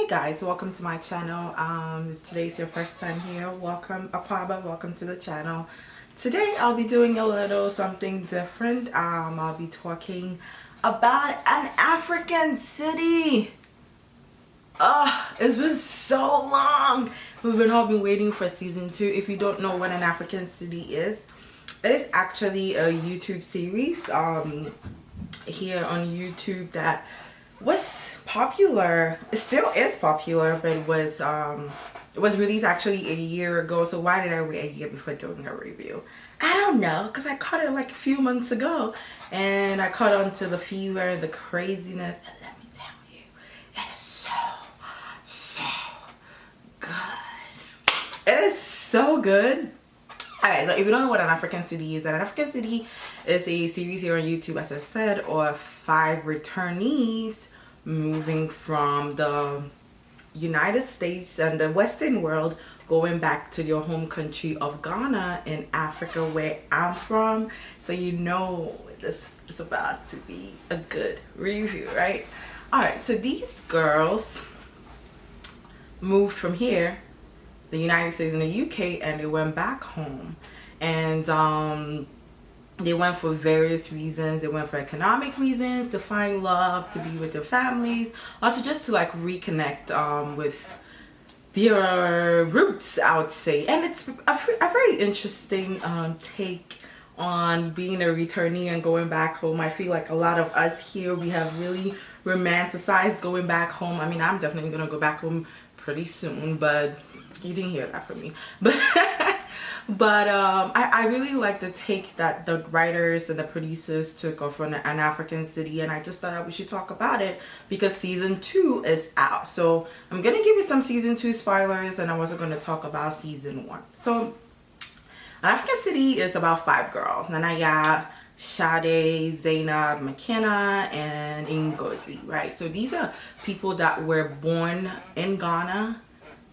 Hey guys, welcome to my channel. Today's your first time here. Welcome Apaba, welcome to the channel. Today I'll be doing a little something different. I'll be talking about an African city. It's been so long. We've all been waiting for season 2. If you don't know what an African city is, it is actually a YouTube series here on YouTube that was popular. It still is popular, but it was released actually a year ago. So why did I wait a year before doing a review? I don't know, because I caught it like a few months ago and I caught on to the fever, the craziness, and let me tell you, it is so good. It is so good. Alright, so if you don't know what an African city is, an African city is a series here on YouTube, as I said, of 5 returnees moving from the United States and the Western world, going back to your home country of Ghana in Africa, where I'm from. So you know this is about to be a good review, right? Alright, so these girls moved from here, the United States and the UK, and they went back home, and they went for various reasons. They went for economic reasons, to find love, to be with their families, or to just to like reconnect with their roots, I would say. And it's a very interesting take on being a returnee and going back home. I feel like a lot of us here, we have really romanticized going back home. I mean, I'm definitely gonna go back home pretty soon, but you didn't hear that from me. But I really like the take that the writers and the producers took of an African city, and I just thought that we should talk about it because season 2 is out. So I'm gonna give you some season 2 spoilers, and I wasn't gonna talk about season 1. So an African city is about 5 girls: Nanaya, Sade, Zainab, McKenna, and Ngozi, right? So these are people that were born in Ghana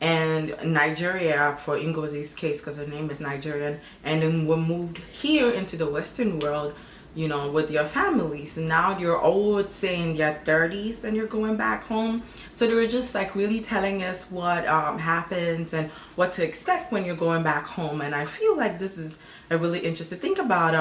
and Nigeria, for Ngozi's case, because her name is Nigerian, and then were moved here into the Western world, you know, with your families. And now you're old, say in your 30s, and you're going back home. So they were just like really telling us what happens and what to expect when you're going back home. And I feel like this is a really interesting thing about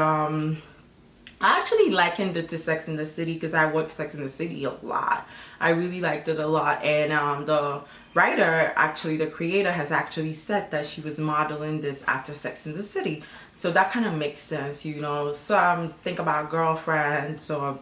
I actually likened it to Sex in the City because I watched Sex in the City a lot. I really liked it a lot, and the writer, actually the creator, has actually said that she was modeling this after Sex in the City. So that kind of makes sense, you know. Some think about girlfriends or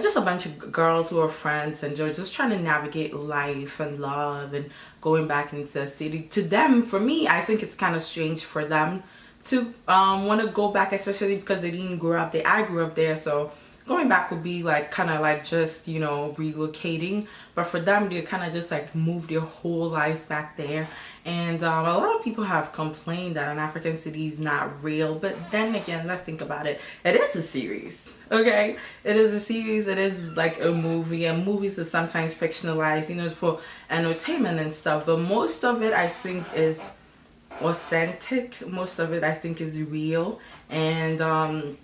just a bunch of girls who are friends and they're just trying to navigate life and love and going back into the city. To them, for me, I think it's kind of strange for them to want to go back, especially because they didn't grow up there. I grew up there, so going back would be like kind of like just, you know, relocating. But for them, they kind of just like move their whole lives back there. And a lot of people have complained that an African city is not real, but then again, let's think about it. It is a series, okay? It is a series. It is like a movie, and movies are sometimes fictionalized, you know, for entertainment and stuff. But most of it, I think, is authentic. Most of it, I think, is real. And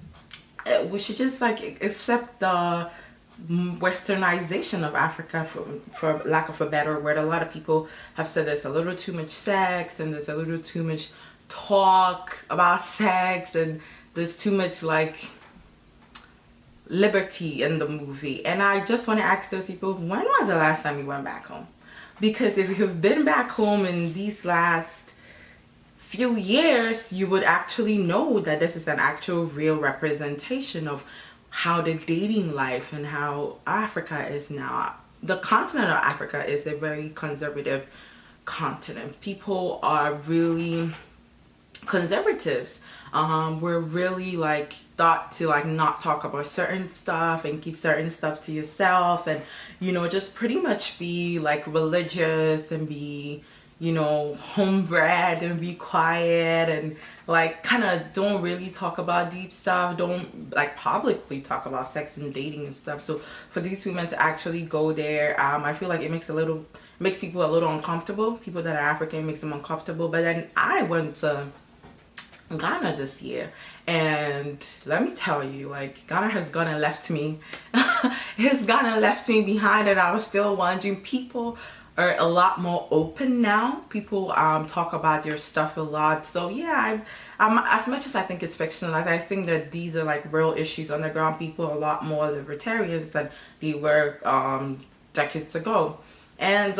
we should just like accept the westernization of Africa, for lack of a better word. A lot of people have said there's a little too much sex, and there's a little too much talk about sex, and there's too much like liberty in the movie. And I just want to ask those people, when was the last time you went back home? Because if you've been back home in these last few years, you would actually know that this is an actual real representation of how the dating life and how Africa is now. The continent of Africa is a very conservative continent. People are really conservatives. We're really like thought to like not talk about certain stuff and keep certain stuff to yourself, and you know, just pretty much be like religious and be, you know, homebred and be quiet, and like kind of don't really talk about deep stuff, don't like publicly talk about sex and dating and stuff. So for these women to actually go there, I feel like it makes people a little uncomfortable. People that are African, makes them uncomfortable. But then I went to Ghana this year, and let me tell you, like, Ghana has gone and left me. It's gone and left me behind, and I was still wondering, people are a lot more open now. People talk about their stuff a lot. So yeah, I'm as much as I think it's fictionalized, I think that these are like real issues on the ground. People are a lot more libertarians than they were decades ago. And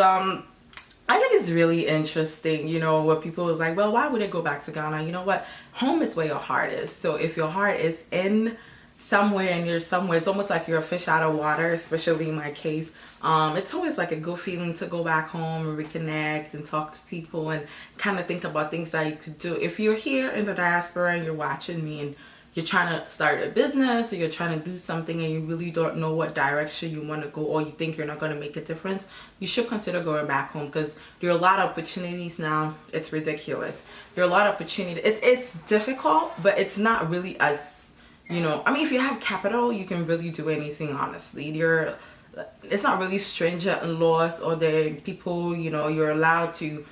I think it's really interesting, you know, where people is like, well, why would it go back to Ghana? You know what? Home is where your heart is. So if your heart is in somewhere and you're somewhere, it's almost like you're a fish out of water, especially in my case. It's always like a good feeling to go back home and reconnect and talk to people and kind of think about things that you could do. If you're here in the diaspora and you're watching me and you're trying to start a business or you're trying to do something and you really don't know what direction you want to go, or you think you're not going to make a difference, you should consider going back home, because there are a lot of opportunities now. It's ridiculous. There are a lot of opportunities. It's difficult, but it's not really as, you know, I mean, if you have capital, you can really do anything, honestly. It's not really stringent laws, or the people, you know, you're allowed to,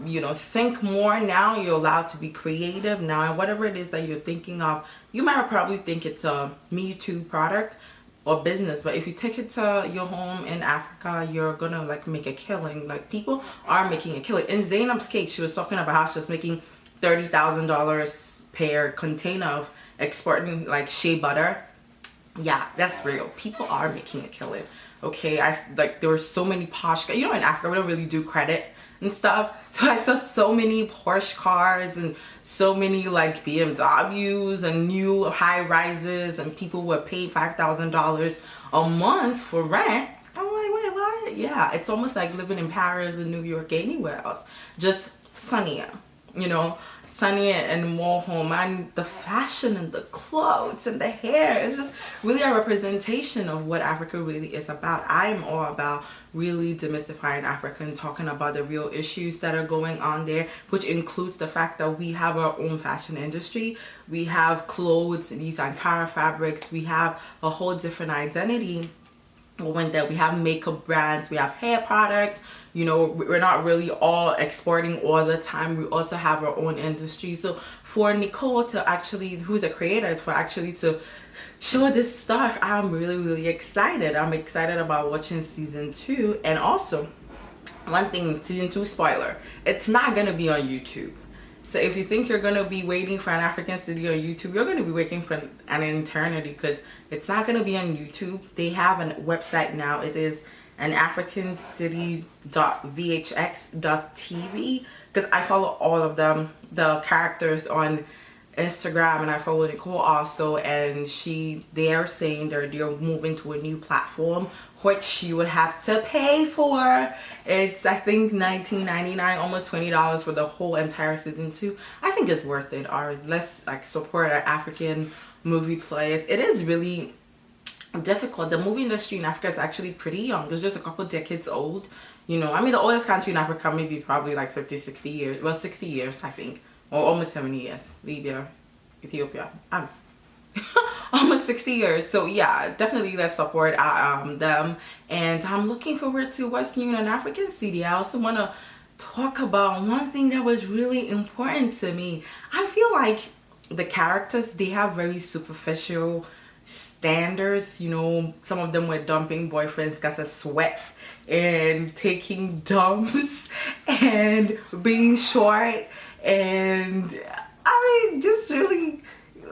you know, think more now. You're allowed to be creative now, and whatever it is that you're thinking of, you might probably think it's a Me Too product or business, but if you take it to your home in Africa, you're gonna like make a killing. Like, people are making a killing. In Zainab's case, she was talking about how she was making $30,000 per container of exporting like shea butter. Yeah, that's real. People are making a killing. Okay, there were so many posh guys. You know, in Africa we don't really do credit and stuff, so I saw so many Porsche cars and so many like BMWs and new high rises, and people were paid $5,000 a month for rent. I'm like, wait, what? Yeah, it's almost like living in Paris and New York, anywhere else, just sunnier, you know, sunnier and more home. And the fashion and the clothes and the hair is just really a representation of what Africa really is about. I'm all about really demystifying Africa and talking about the real issues that are going on there, which includes the fact that we have our own fashion industry. We have clothes, these Ankara fabrics. We have a whole different identity. When that we have makeup brands, we have hair products. You know, we're not really all exporting all the time. We also have our own industry. So for Nicole to actually, who's a creator, for actually to show this stuff, I'm really excited. I'm excited about watching season 2. And also, one thing, season 2 spoiler, it's not gonna be on YouTube. So if you think you're gonna be waiting for An African City on YouTube, you're gonna be waiting for an eternity, because it's not gonna be on YouTube. They have a website now. It is anafricancity.vhx.tv, because I follow all of them, the characters on Instagram, and I follow Nicole also, and they are saying they're moving to a new platform, which you would have to pay for. It's, I think, $19.99, almost $20 for the whole entire season 2. I think it's worth it. Or let's like support our African movie players. It is really difficult. The movie industry in Africa is actually pretty young. There's just a couple decades old. You know, I mean, the oldest country in Africa maybe probably like 50, 60 years. Well, 60 years, I think. Or almost 70 years. Libya, Ethiopia. I don't know. Almost 60 years. So yeah, definitely let's support them. And I'm looking forward to what's new in An African City. I also want to talk about one thing that was really important to me. I feel like the characters, they have very superficial standards. You know, some of them were dumping boyfriends because of sweat and taking dumps and being short, and I mean, just really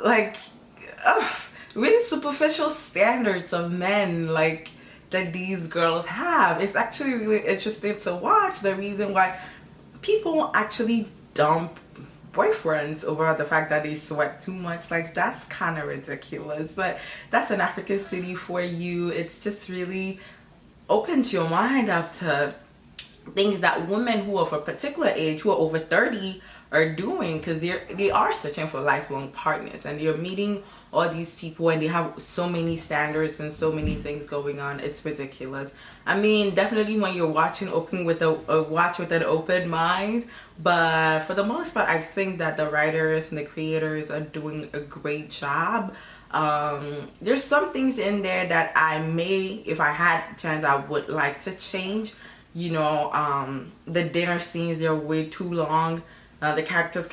like really superficial standards of men like that these girls have. It's actually really interesting to watch the reason why people actually dump boyfriends over the fact that they sweat too much. Like, that's kind of ridiculous, but that's An African City for you. It's just really opens your mind up to things that women who are of a particular age, who are over 30, are doing, because they are searching for lifelong partners, and they're meeting all these people, and they have so many standards and so many things going on. It's ridiculous. I mean, definitely when you're watching, open with watch with an open mind, but for the most part, I think that the writers and the creators are doing a great job. There's some things in there that I may, if I had a chance, I would like to change. You know, the dinner scenes, they're way too long. The characters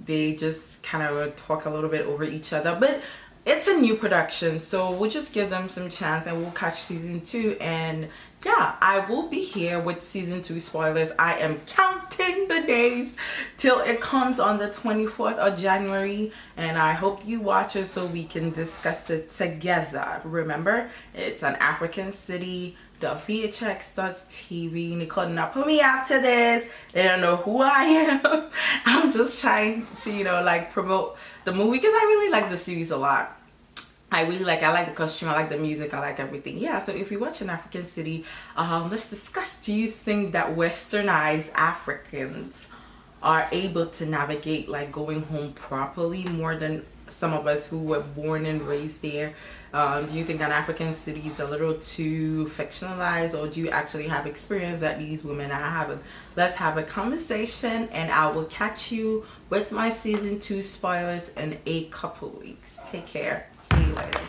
they just kind of talk a little bit over each other, but it's a new production, so we'll just give them some chance and we'll catch season 2. And yeah, I will be here with season 2 spoilers. I am counting the days till it comes on the 24th of January, and I hope you watch it so we can discuss it together. Remember, it's an African City. The VHX.TV. Nicole did not put me out to this. They don't know who I am. I'm just trying to, you know, like promote the movie because I really like the series a lot. I like the costume, I like the music, I like everything. Yeah, so if you watch an African City, let's discuss, do you think that westernized Africans are able to navigate like going home properly more than some of us who were born and raised there? Do you think an African City is a little too fictionalized, or do you actually have experience that these women are having? Let's have a conversation, and I will catch you with my season 2 spoilers in a couple weeks. Take care. See you later.